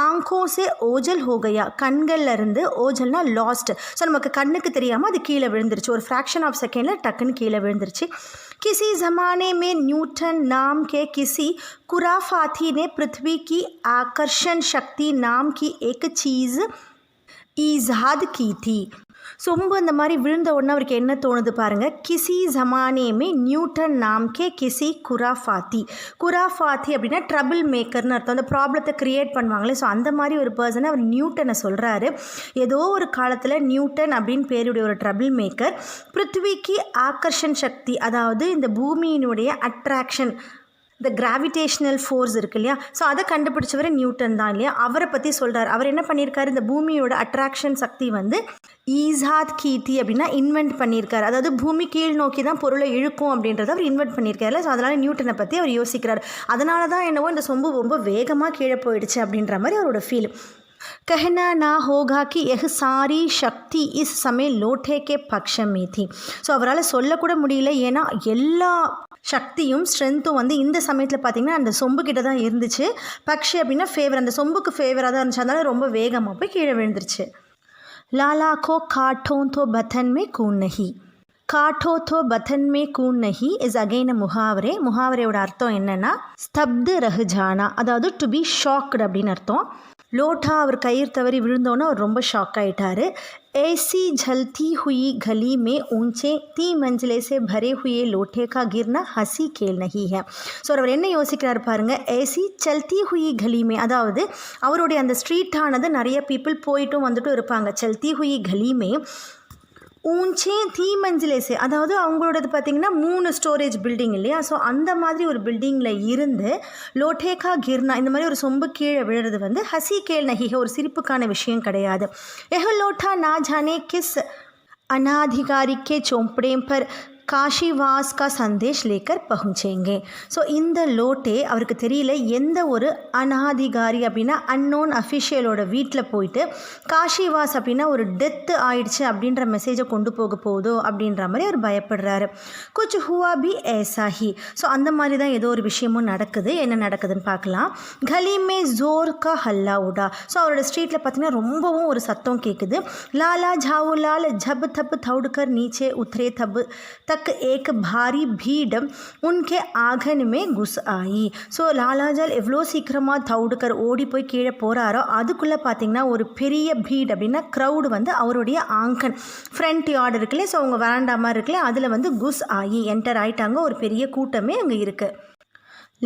ஆங்கோசே ஓஜல் ஹோகையா, கண்களில் இருந்து, ஓஜல்னா லாஸ்ட், ஸோ நமக்கு கண்ணுக்கு தெரியாமல் அது கீழே விழுந்துருச்சு. ஒரு ஃப்ராக்ஷன் ஆஃப் செகண்டில் டக்குன்னு கீழே விழுந்துருச்சு. किसी ज़माने में न्यूटन नाम के किसी खुराफाती ने पृथ्वी की आकर्षण शक्ति नाम की एक चीज़ ईजाद की थी. சொம்பு அந்த மாதிரி விழுந்த உடனே அவருக்கு என்ன தோணுது பாருங்கள். கிசி ஜமானேமே நியூட்டன் நாம்கே கிசி குராஃபாத்தி அப்படின்னா ட்ரபிள் மேக்கர்னு அர்த்தம். அந்த ப்ராப்ளத்தை க்ரியேட் பண்ணுவாங்களே, ஸோ அந்த மாதிரி ஒரு பர்சனை அவர் நியூட்டனை சொல்கிறாரு. ஏதோ ஒரு காலத்தில் நியூட்டன் அப்படின்னு பேருடைய ஒரு ட்ரபிள் மேக்கர் பிருத்விக்கு ஆகர்ஷன் சக்தி, அதாவது இந்த பூமியினுடைய அட்ராக்ஷன், இந்த கிராவிடேஷ்னல் ஃபோர்ஸ் இருக்கு இல்லையா, ஸோ அதை கண்டுபிடிச்சவர் நியூட்டன் தான் இல்லையா. அவரை பற்றி சொல்கிறார். அவர் என்ன பண்ணியிருக்காரு, இந்த பூமியோட அட்ராக்ஷன் சக்தி வந்து ஈசாத் கீதி அப்படின்னா இன்வென்ட் பண்ணியிருக்காரு. அதாவது பூமி கீழ் நோக்கி தான் பொருளை இழுக்கும் அப்படின்றத அவர் இன்வென்ட் பண்ணியிருக்காரு. ஸோ அதனால் நியூட்டனை பற்றி அவர் யோசிக்கிறார். அதனால தான் என்னவோ இந்த சொம்பு ரொம்ப வேகமாக கீழே போயிடுச்சு அப்படின்ற மாதிரி அவரோட ஃபீல். कहना ना होगा कि यह सारी शक्ति इस समय लोटे के पक्ष में थी. ஸோ அவரால் சொல்லக்கூட முடியல, ஏன்னா எல்லா சக்தியும் ஸ்ட்ரென்த்தும் வந்து இந்த சமயத்தில் பார்த்திங்கன்னா அந்த சொம்பு கிட்ட தான் இருந்துச்சு. பக்ஷி அப்படின்னா ஃபேவர், அந்த சொம்புக்கு ஃபேவராக தான் இருந்துச்சு. அதனால் ரொம்ப வேகமாக போய் கீழே விழுந்துருச்சு. லாலா கோ காட்டோं तो बथन में खून नहीं, காட்டோ தோ பதன் மே கூன் நஹி இஸ் அகெயின் அ முகாவரே. முகாவரையோட அர்த்தம் என்னென்னா ஸ்தப்து ரஹ்ஜானா, அதாவது டு பி ஷாக்டு அப்படின்னு அர்த்தம். லோட்டா அவர் கயிறு தவறி விழுந்தோன்னே அவர் ரொம்ப ஷாக் ஆகிட்டார். ऐसी जलती हुई गली में ऊंचे 3 मंजिले से भरे हुए लोटे का गिरना हंसी खेल नहीं है. ஸோ அவர் என்ன யோசிக்கிறார் பாருங்கள். ஏசி சல்தி ஹுயி கலிமே, அதாவது அவருடைய அந்த ஸ்ட்ரீட்டானது நிறைய பீப்புள் போயிட்டும் வந்துட்டும் இருப்பாங்க. சல்தி ஹுயி கலிமே ஊஞ்சே தீ மஞ்சிலே சே, அதாவது அவங்களோடது பார்த்திங்கன்னா 3 ஸ்டோரேஜ் பில்டிங் இல்லையா. ஸோ அந்த மாதிரி ஒரு பில்டிங்கில் இருந்து லோட்டேக்கா கிர்னா, இந்த மாதிரி ஒரு சொம்பு கீழே விழுறது வந்து ஹசி கேல் நஹி ஒரு சிரிப்புக்கான விஷயம் கிடையாது. எஹ லோட்டா ना जाने किस अनाधिकारी के चोपड़े पर காஷிவாஸ் கா சந்தேஷ் லேக்கர் பहुंचेंगे. ஸோ இந்த லோட்டே அவருக்கு தெரியல எந்த ஒரு அனாதிகாரி அப்படின்னா அன்னோன் அஃபிஷியலோட வீட்டில் போயிட்டு காஷிவாஸ் அப்படின்னா ஒரு டெத்து ஆயிடுச்சு அப்படின்ற மெசேஜை கொண்டு போக போகுதோ அப்படின்ற மாதிரி அவர் பயப்படுறாரு. குச் ஹுவா பி ஏசாஹி. ஸோ அந்த மாதிரி தான் ஏதோ ஒரு விஷயமும் நடக்குது. என்ன நடக்குதுன்னு பார்க்கலாம். கலீமே ஜோர் கா ஹல்லா உடா. ஸோ அவரோட ஸ்ட்ரீட்டில் பார்த்தீங்கன்னா ரொம்பவும் ஒரு சத்தம் கேட்குது. லாலா ஜாவுலால் ஜப் தப் தவுடுக்கர் நீச்சே உத்ரே தப் तक एक भारी भीड़ उनके आंगन में घुस आई. ஸோ லாலாஜால் எவ்வளோ சீக்கிரமாக தவுடுக்கர் ஓடி போய் கீழே போகிறாரோ அதுக்குள்ளே பார்த்தீங்கன்னா ஒரு பெரிய பீட் அப்படின்னா க்ரௌடு வந்து அவருடைய ஆங்கன் ஃப்ரண்ட் யார்டு இருக்குல்லையே, ஸோ அவங்க வராண்டா மாதிரி இருக்குல்லையே, அதில் வந்து குஸ் ஆகி என்டர் ஆகிட்டாங்க. ஒரு பெரிய கூட்டமே அங்கே இருக்குது.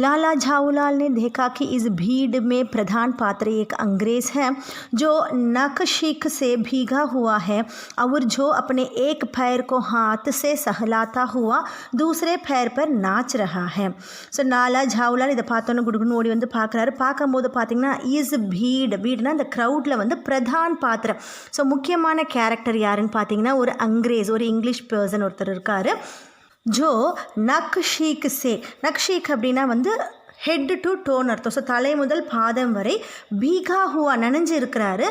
लाला झाऊलाल ने देखा कि इस भीड़ में प्रधान पात्र एक अंग्रेज़ है जो नकशिक से भीगा हुआ है और जो अपने एक पैर को हाथ से सहलाता हुआ दूसरे पैर पर नाच रहा है. ஸோ லாலா ஜாவுலால் இதை பார்த்தோன்னு குடுகுன்னு ஓடி வந்து பார்க்குறாரு. பார்க்கும்போது பார்த்திங்கன்னா இஸ் பீடுனா இந்த க்ரௌடில் வந்து பிரதான் பாத்திரம், ஸோ முக்கியமான கேரக்டர் யாருன்னு பார்த்தீங்கன்னா ஒரு அங்கிரேஸ், ஒரு இங்கிலீஷ் பர்சன் ஒருத்தர் இருக்கார். ஜோ நக்ஷீக் சே, நக்ஷீக் அப்படின்னா வந்து ஹெட் டு டோன் அர்த்தம். ஸோ தலை முதல் பாதம் வரை பீகா ஹுவா நனைஞ்சு இருக்கிறாரு.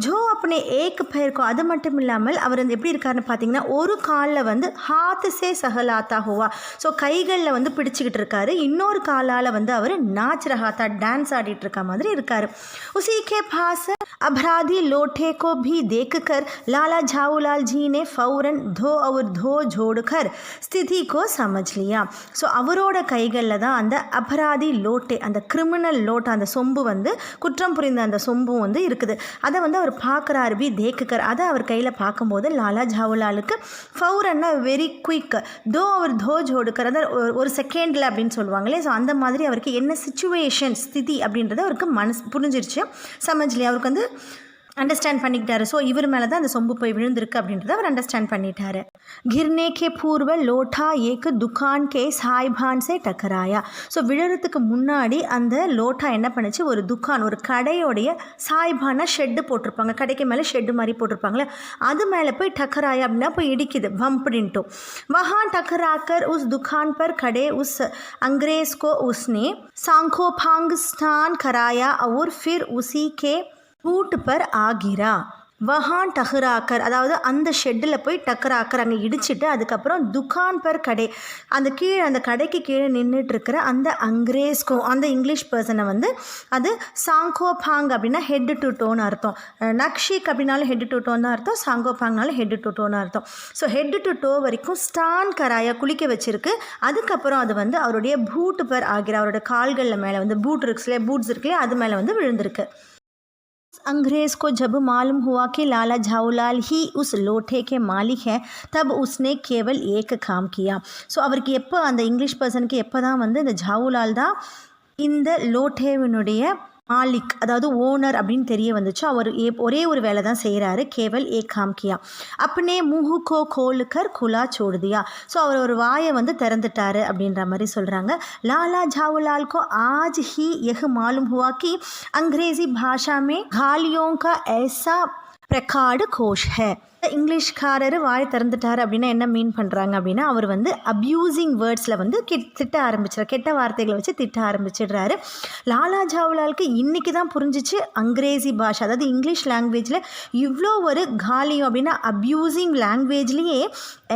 ஜோ அப்பனே ஏக் பயிர்க்கோ, அது மட்டும் இல்லாமல் அவர் வந்து எப்படி இருக்காருன்னு பார்த்தீங்கன்னா ஒரு காலில் வந்து ஹாத்து சே சஹலாத்தா ஹுவா, ஸோ கைகளில் வந்து பிடிச்சிக்கிட்டு இருக்காரு. இன்னொரு காலால் வந்து அவர் நாச் ரஹாத்தா டான்ஸ் ஆடிட்டு இருக்க மாதிரி இருக்கார். உசிகே பாஸ் अपराधी लोटे को भी देखकर लाला झाऊलाल जी ने फौरन धो और धो जोड़कर स्थिति को समझ लिया. ஸோ அவரோட கைகளில் தான் அந்த அபராதி லோட்டே, அந்த கிரிமினல் லோட்டை, அந்த சொம்பு வந்து குற்றம் புரிந்த அந்த சொம்பும் வந்து இருக்குது. அதை வந்து அவர் பார்க்குறாரு. பி தேக்குக்கர், அதை அவர் கையில் பார்க்கும்போது லாலா ஜாவுலாலுக்கு ஃபௌரன்னா வெரி குயிக், தோ அவர் தோ ஜோடுக்கர், அதை ஒரு செகண்டில் அப்படின்னு சொல்லுவாங்களே. ஸோ அந்த மாதிரி அவருக்கு என்ன சிச்சுவேஷன் ஸ்திதி அப்படின்றத அவருக்கு மனசு புரிஞ்சிருச்சு. சமஜ்லி அவருக்கு வந்து अंडरस्टैंड பண்ணிக்கிட்டாரு. ஸோ இவர் மேலே தான் அந்த சொம்பு போய் விழுந்திருக்கு அப்படின்றத அவர் அண்டர்ஸ்டாண்ட் பண்ணிட்டாரு. गिरने के पूर्व लोटा एक दुकान के साइबान से टकराया. ஸோ விழுறதுக்கு முன்னாடி அந்த லோட்டா என்ன பண்ணுச்சு, ஒரு துக்கான், ஒரு கடையோடைய சாய்பானா ஷெட்டு போட்டிருப்பாங்க, கடைக்கு மேலே ஷெட்டு மாதிரி போட்டிருப்பாங்களே, அது மேலே போய் டக்கராயா அப்படின்னா போய் இடிக்குது பம்படின்ட்டு. वहाँ टकराकर उस दुकान पर खड़े उस अंग्रेज को उसने सांखोपांग स्नान कराया और फिर उसी के பூட் பர் ஆகிரா. வஹான் டஹ்ராக்கர், அதாவது அந்த ஷெட்டில் போய் டக்கராக்கர் அங்கே இடிச்சிட்டு அதுக்கப்புறம் துக்கான் பர் கடை, அந்த கீழே அந்த கடைக்கு கீழே நின்றுட்டுருக்கிற அந்த அங்கிரேஸ்கோ, அந்த இங்கிலீஷ் பர்சனை வந்து அது சாங்கோபாங் அப்படின்னா ஹெட் டு டோன்னு அர்த்தம். நக்ஷிக் அப்படின்னாலும் ஹெட் டு டோன் தான் அர்த்தம், சாங்கோபாங்னாலும் ஹெட் டு டோன்னு அர்த்தம். ஸோ ஹெட் டு டோ வரைக்கும் ஸ்டான் கராயா குளிக்க வச்சுருக்கு. அதுக்கப்புறம் அது வந்து அவருடைய பூட் பர் ஆகிற, அவரோட கால்களில் மேலே வந்து பூட்ஸ் இருக்குல்லையே அது மேலே வந்து விழுந்திருக்கு. अंग्रेज़ को जब मालूम हुआ कि लाला झाऊलाल ही उस लोटे के मालिक हैं तब उसने केवल एक काम किया. ஸோ அவருக்கு எப்போ அந்த இங்கிலீஷ் பர்சனுக்கு எப்போ தான் வந்து இந்த ஜாவுலால் தான் இந்த லோட்டேவினுடைய மாலிக், அதாவது ஓனர் அப்படின்னு தெரிய வந்துச்சு, அவர் ஒரே ஒரு வேலை தான் செய்கிறாரு. கேவல் ஏக் காம் கியா, அப்பனே முஹுக்கோ கோலுக்கர் குலா சோடுதியா. ஸோ அவர் ஒரு வாயை வந்து திறந்துட்டாரு அப்படின்ற மாதிரி சொல்கிறாங்க. லாலா ஜாவுலால் को आज ही यह मालूम हुआ कि अंग्रेज़ी भाषा में गालियों का ऐसा प्रकांड कोश है. இங்கிலீஷ்காரர் வாய் திறந்துட்டார் அப்படின்னா என்ன மீன் பண்ணுறாங்க அப்படின்னா அவர் வந்து அப்யூசிங் வேர்ட்ஸில் வந்து திட்ட ஆரம்பிச்சிடார், கெட்ட வார்த்தைகளை வச்சு திட்ட ஆரம்பிச்சிடுறாரு. லாலா ஜாவுலாலுக்கு இன்றைக்கி தான் புரிஞ்சிச்சு அங்கிரேசி பாஷை, அதாவது இங்கிலீஷ் லாங்குவேஜில் இவ்வளோ ஒரு காலியம் அப்படின்னா அப்யூசிங் லாங்குவேஜ்லேயே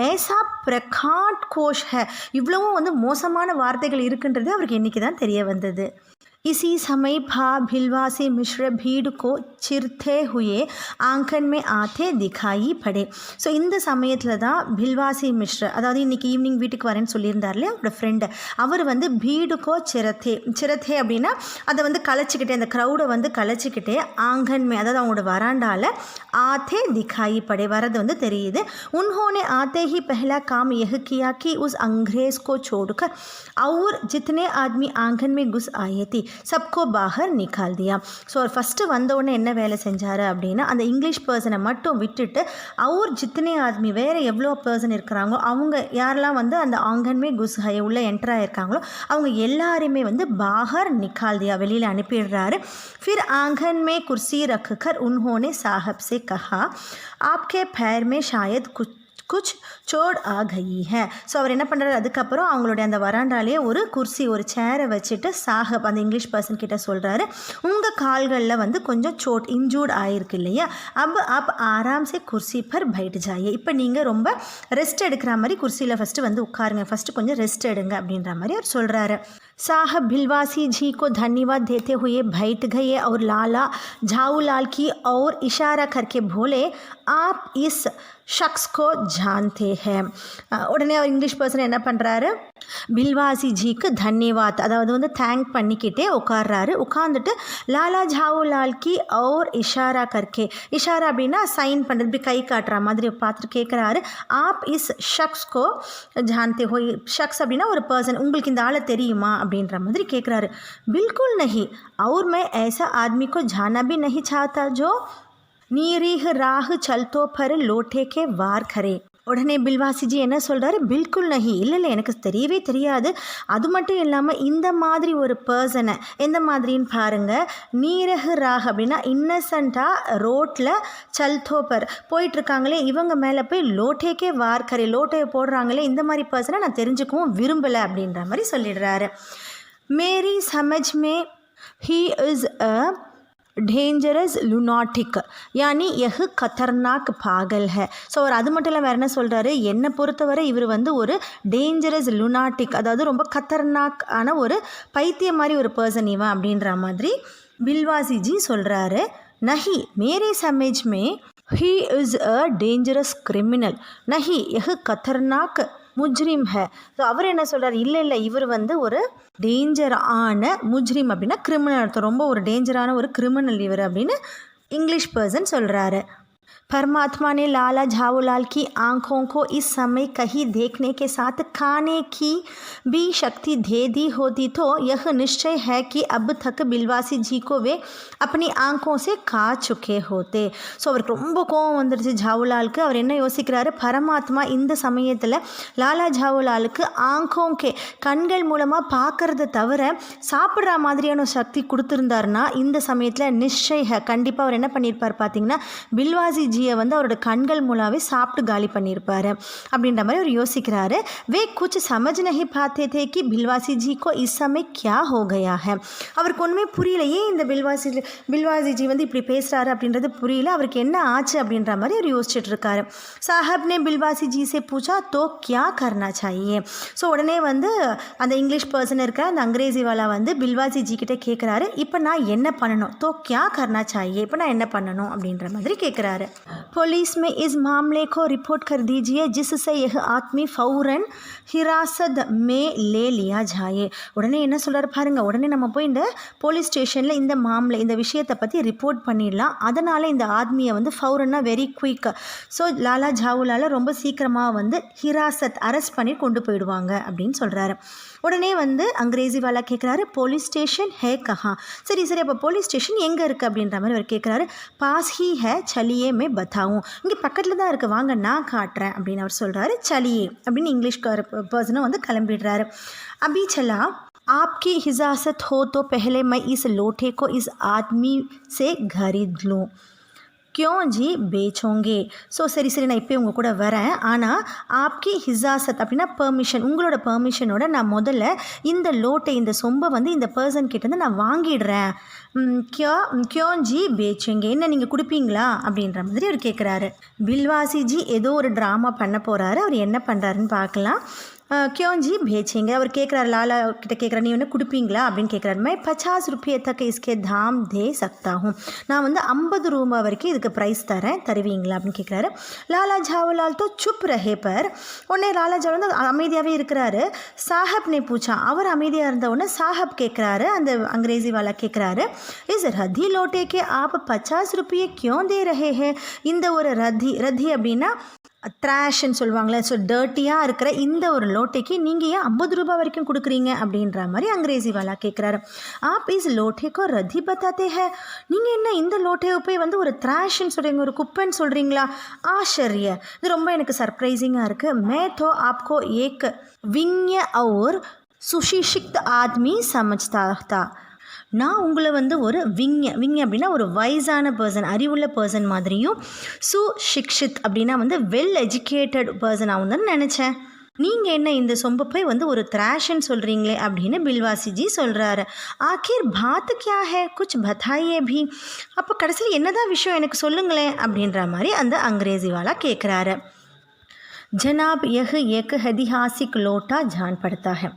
ஏசா பிரகாண்ட் கோஷ் ஹே, இவ்வளவும் வந்து மோசமான வார்த்தைகள் இருக்குன்றது அவருக்கு இன்றைக்கி தான் தெரிய வந்தது. इसी समय भा भिलवासी मिश्र भीड़ को चिरते हुए आंगन में आते दिखाई पड़े. ஸோ இந்த சமயத்தில் தான் பில்வாசி மிஸ்ர, அதாவது இன்றைக்கி ஈவினிங் வீட்டுக்கு வரேன்னு சொல்லியிருந்தார் இல்லையா அவரோட ஃப்ரெண்டு, அவர் வந்து பீடுக்கோ சிரத்தே அப்படின்னா அதை வந்து கலைச்சிக்கிட்டே, அந்த க்ரௌடை வந்து கலைச்சிக்கிட்டே ஆங்கன்மே, அதாவது அவங்களோட வராண்டாவில் ஆத்தே திகாயி படே வரது வந்து தெரியுது. उन्होंने आते ही पहला काम यह किया कि उस अंग्रेज़ को छोड़कर और जितने आदमी आंगन में घुस आए थे, सबको बाहर निकाल दिया. ஸோ அவர் ஃபஸ்ட்டு வந்தவுடனே என்ன வேலை செஞ்சார் அப்படின்னா அந்த இங்கிலீஷ் பர்சனை மட்டும் விட்டுட்டு அவர் ஜித்தனே ஆத்மி வேறு எவ்வளோ பர்சன் இருக்கிறாங்களோ அவங்க யாரெல்லாம் வந்து அந்த ஆங்கன்மே குஸ்ஹை உள்ளே என்டர் ஆகியிருக்காங்களோ அவங்க எல்லாருமே வந்து பாகர் நிக்கால் தியா வெளியில் அனுப்பிடுறாரு. फिर आंगन में कुर्सी रखकर उन्होंने साहब से कहा आपके पैर में शायद कुछ चोट आ गई है. ஸோ அவர் என்ன பண்ணுறாரு அதுக்கப்புறம் அவங்களுடைய அந்த வராண்டாலேயே ஒரு குர்சி ஒரு சேரை வச்சுட்டு சாஹப் அந்த இங்கிலீஷ் பர்சன் கிட்ட சொல்கிறாரு உங்கள் கால்களில் வந்து கொஞ்சம் சோட் இன்ஜூர்ட் ஆகிருக்கு இல்லையா அப் ஆராம் சே குர்சி பர் பைட் ஜாயே இப்போ நீங்கள் ரொம்ப ரெஸ்ட் எடுக்கிற மாதிரி குர்சியில் ஃபஸ்ட்டு வந்து உட்காருங்க ஃபஸ்ட்டு கொஞ்சம் ரெஸ்ட் எடுங்க அப்படின்ற மாதிரி அவர் சொல்கிறாரு. साहब भिलवासी जी को धन्यवाद देते हुए बैठ गए और लाला झाऊलाल की और इशारा करके बोले आप इस शख्स को जानते हैं. உடனே அவர் இங்கிலீஷ் பர்சன் என்ன பண்ணுறாரு பில்வாசி ஜிக்கு தன்யவாத் அதாவது வந்து தேங்க் பண்ணிக்கிட்டே உட்கார்றாரு. உட்காந்துட்டு லாலா ஜாவுலால்கி और இஷாரா கர்கே இஷாரா அப்படின்னா சைன் பண்ணுறது இப்படி கை காட்டுற மாதிரி பார்த்துட்டு கேட்குறாரு ஆப் இஸ் ஷக்ஸ் கோ ஜான்தே ஹோ ஷக்ஸ் அப்படின்னா ஒரு பர்சன் உங்களுக்கு இந்த ஆளை தெரியுமா அப்படின்ற மாதிரி கேட்குறாரு. பில்குல் நஹி और मैं ऐसा आदमी को जाना भी नहीं चाहता जो நீரீஹ் ராஹு சல்தோ பர் லோட்டே கே வார் கரே. உடனே பில்வாசிஜி என்ன சொல்கிறாரு பில்குல் நஹி இல்லை எனக்கு தெரியவே தெரியாது அது மட்டும் இல்லாமல் இந்த மாதிரி ஒரு பர்சனை எந்த மாதிரின்னு பாருங்கள் நீரஹ் ராஹ் அப்படின்னா இன்னசென்ட்டாக ரோட்டில் சல்தோப்பர் போயிட்டுருக்காங்களே இவங்க மேலே போய் லோட்டேக்கே வார்க்கரை லோட்டையை போடுறாங்களே இந்த மாதிரி பர்சனை நான் தெரிஞ்சுக்கவும் விரும்பலை அப்படின்ற மாதிரி சொல்லிடுறாரு. மேரி சமஜ் மே he is a dangerous lunatic யானி எஹு கத்தர்னாக் பாகல் ஹே. ஸோ அவர் அது மட்டும் இல்லை வேறு என்ன சொல்கிறாரு என்னை பொறுத்தவரை இவர் வந்து ஒரு டேஞ்சரஸ் லுனாட்டிக் அதாவது ரொம்ப கத்தர்னாக் ஆன ஒரு பைத்தியம் மாதிரி ஒரு பர்சன் இவன் அப்படின்ற மாதிரி பில்வாசிஜி சொல்கிறாரு. நஹி மேரே சமேஜ் மே he is a dangerous criminal நஹி எஹு கத்தர்னாக் முஜ்ரிம் ஹே. ஸோ அவர் என்ன சொல்கிறார் இல்லை இவர் வந்து ஒரு டேஞ்சரான முஜ்ரிம் அப்படின்னா கிரிமினல் அர்த்தம் ரொம்ப ஒரு டேஞ்சரான ஒரு கிரிமினல் இவர் அப்படின்னு இங்கிலீஷ் பர்சன் சொல்கிறாரு. परमात्मा ने लाला झाऊलाल की आँखों को इस समय कहीं देखने के साथ खाने की भी शक्ति दे दी होती तो यह निश्चय है कि अब तक बिलवासी जी को वे अपनी आँखों से खा चुके होते. ஸோ அவருக்கு ரொம்ப கோவம் வந்துடுச்சு ஜாவுலாலுக்கு. அவர் என்ன யோசிக்கிறாரு பரமாத்மா இந்த சமயத்தில் லாலா ஜாவுலாலுக்கு ஆங்கோங்கே கண்கள் மூலமாக பார்க்கறத தவிர சாப்பிட்ற மாதிரியான சக்தி கொடுத்துருந்தாருன்னா இந்த சமயத்தில் நிச்சய கண்டிப்பாக அவர் என்ன பண்ணியிருப்பார் பார்த்தீங்கன்னா பில்வாசி ஜியை வந்து அவரோட கண்கள் மூலமாகவே சாப்பிட்டு காலி பண்ணியிருப்பார் அப்படின்ற மாதிரி அவர் யோசிக்கிறாரு. வே குछ समझ नहीं पाते थे कि बिलवासी जी को इस समय क्या हो गया है. அவருக்கு ஒன்றுமே புரியல ஏன் இந்த பில்வாசி ஜி வந்து இப்படி பேசுகிறாரு அப்படின்றது புரியல அவருக்கு என்ன ஆச்சு அப்படின்ற மாதிரி அவர் யோசிச்சுட்டு இருக்காரு. சாஹப் ने बिलवासी जी से पूछा तो क्या करना चाहिए. ஸோ உடனே வந்து அந்த இங்கிலீஷ் பர்சன் இருக்கிற அந்த அங்கிரேசி வாலா வந்து பில்வாசி ஜி கிட்டே கேட்குறாரு இப்போ நான் என்ன பண்ணணும் तो क्या करना चाहिए இப்போ நான் என்ன பண்ணணும் அப்படின்ற மாதிரி கேட்குறாரு. पुलिस में इस मामले को रिपोर्ट कर दीजिए जिससे यह आदमी फौरन हिरासत में ले लिया जाए. உடனே என்ன சொல்கிறார் பாருங்கள் உடனே நம்ம போய் இந்த போலீஸ் ஸ்டேஷனில் இந்த மாமலை இந்த விஷயத்தை பற்றி ரிப்போர்ட் பண்ணிடலாம் அதனால் இந்த ஆத்மியை வந்து ஃபௌரன்னா வெரி குயிக் ஸோ லாலா ஜாவுலால் ரொம்ப சீக்கிரமாக வந்து ஹிராசத் அரெஸ்ட் பண்ணி கொண்டு போயிடுவாங்க அப்படின்னு சொல்கிறாரு. உடனே வந்து அங்கிரேசி வாலா கேட்குறாரு போலீஸ் ஸ்டேஷன் ஹே கஹா. சரி அப்போ போலீஸ் ஸ்டேஷன் எங்கே இருக்குது அப்படின்ற மாதிரி அவர் கேட்குறாரு. பாஸ் ஹி ஹே சலியே மே பத்தாவும் இங்கே பக்கத்தில் தான் இருக்குது வாங்க நான் காட்டுறேன் அப்படின்னு அவர் சொல்கிறாரு. சலியே அப்படின்னு இங்கிலீஷ் பர்சனும் வந்து கிளம்பிடுறாரு. அபி சலா आपकी हिजाजत हो तो पहले मैं इस लोटे को इस आदमी से खरीद लूँ क्यों जी बेचोंगे. ஸோ சரி நான் இப்போ உங்கள் கூட வரேன் ஆனால் ஆப்கி ஹிசாசத் அப்படின்னா பெர்மிஷன் உங்களோட பெர்மிஷனோட நான் முதல்ல இந்த லோட்டை இந்த சொம்பை வந்து இந்த பர்சன் கிட்டேருந்து நான் வாங்கிடுறேன் கியோன் ஜி பேச்சுங்க என்ன நீங்கள் கொடுப்பீங்களா அப்படின்ற மாதிரி அவர் கேட்குறாரு. பில்வாசி ஜி ஏதோ ஒரு ட்ராமா பண்ண போகிறாரு அவர் என்ன பண்ணுறாருன்னு பார்க்கலாம். क्यों जी भेजेंगे அவர் கேட்குறாரு லாலா கிட்ட கேட்குறேன் நீ ஒன்று கொடுப்பீங்களா அப்படின்னு கேட்குறாரு. मैं 50 रुपये तक इसके दाम दे सकता हूँ நான் வந்து 50 ரூபாய் வரைக்கும் இதுக்கு ப்ரைஸ் தருவீங்களா அப்படின்னு கேட்குறாரு. லாலா ஜாவுலால் तो चुप रहे पर உடனே லாலா ஜாவுலால் வந்து அமைதியாகவே இருக்கிறாரு. சாஹப் ने पूछा அவர் அமைதியாக இருந்த உடனே சாஹப் கேட்குறாரு அந்த அங்கிரேசி வாலா கேட்குறாரு इस रद्दी लोटे के आप 50 रुपये क्यों दे रहे हैं. இந்த ஒரு ரத்தி அப்படின்னா த்ராஷ்ன்னு சொல்லுவாங்களே, ஸோ டர்ட்டியாக இருக்கிற இந்த ஒரு லோட்டைக்கு நீங்கள் ஏன் 50 ரூபாய் வரைக்கும் கொடுக்குறீங்க அப்படின்ற மாதிரி அங்கிரேசி வாலா கேட்குறாரு. ஆப் இஸ் லோட்டேக்கோ ரத்தி பத்தாத்தே ஹே, நீங்கள் என்ன இந்த லோட்டையை போய் வந்து ஒரு த்ராஷ்ன்னு சொல்கிறீங்க, ஒரு குப்பைன்னு சொல்கிறீங்களா? ஆச்சரிய, இது ரொம்ப எனக்கு சர்ப்ரைசிங்காக இருக்குது. மே தோ ஆப்கோ ஏக் விஞ்ஞ और சுஷிக்ஷித் ஆத்மி சமஜ்தா தா. நான் உங்களை வந்து ஒரு விஞ்ஞ அப்படின்னா ஒரு வைஸான பர்சன், அறிவுள்ள பர்சன் மாதிரியும், சுஷிக்ஷித் அப்படின்னா வந்து வெல் எஜுகேட்டட் பர்சனாகவும் தான் நினச்சேன். நீங்கள் என்ன இந்த சொம்பை போய் வந்து ஒரு த்ராஷ்ன்னு சொல்கிறீங்களே அப்படின்னு பில்வாசிஜி சொல்கிறாரு. ஆகிர் பாத் கியா ஹே, குச் பத்தாயே பி, அப்போ கடைசியில் என்னதான் விஷயம் எனக்கு சொல்லுங்களேன் அப்படின்ற மாதிரி அந்த அங்கிரேசி வாலா கேட்குறாரு. जनाब यह एक ऐतिहासिक लोटा जान पड़ता है,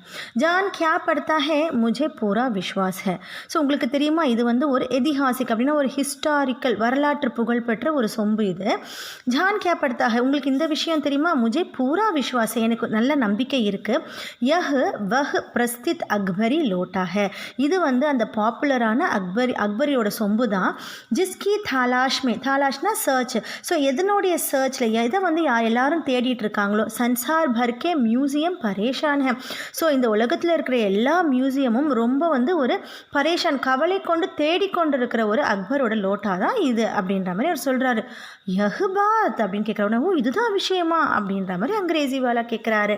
जान क्या पड़ता है, मुझे पूरा विश्वास है. ஸோ உங்களுக்கு தெரியுமா, இது வந்து ஒரு எதிஹாசிக் அப்படின்னா ஒரு ஹிஸ்டாரிக்கல் வரலாற்று புகழ்பெற்ற ஒரு சொம்பு. இது ஜான் கியா படுத்தா ஹை, உங்களுக்கு இந்த விஷயம் தெரியுமா, முஜே பூரா விஸ்வாஸ், எனக்கு நல்ல நம்பிக்கை இருக்குது. யஹ் வஹ் பிரஸ்தித் அக்பரி லோட்டா ஹை, இது வந்து அந்த பாப்புலரான அக்பரியோட சொம்பு தான். ஜிஸ்கி தாலாஷ்னா சர்ச், ஸோ எதனுடைய சர்ச்சில் எதை வந்து எல்லாரும் தேடிட்டு இருக்காங்களோ, சன்சார் பர்கே மியூசியம் பரேஷான் ஹே, ஸோ இந்த உலகத்தில் இருக்கிற எல்லா மியூசியமும் ரொம்ப வந்து ஒரு பரேஷான், கவலை கொண்டு தேடிக்கொண்டு இருக்கிற ஒரு அக்பரோட லோட்டா தான் இது அப்படின்ற மாதிரி அவர் சொல்கிறாரு. யஹ்பாத் அப்படின்னு கேட்குறவன, ஓ இதுதான் விஷயமா அப்படின்ற மாதிரி அங்கிரேசி வாலா கேட்குறாரு.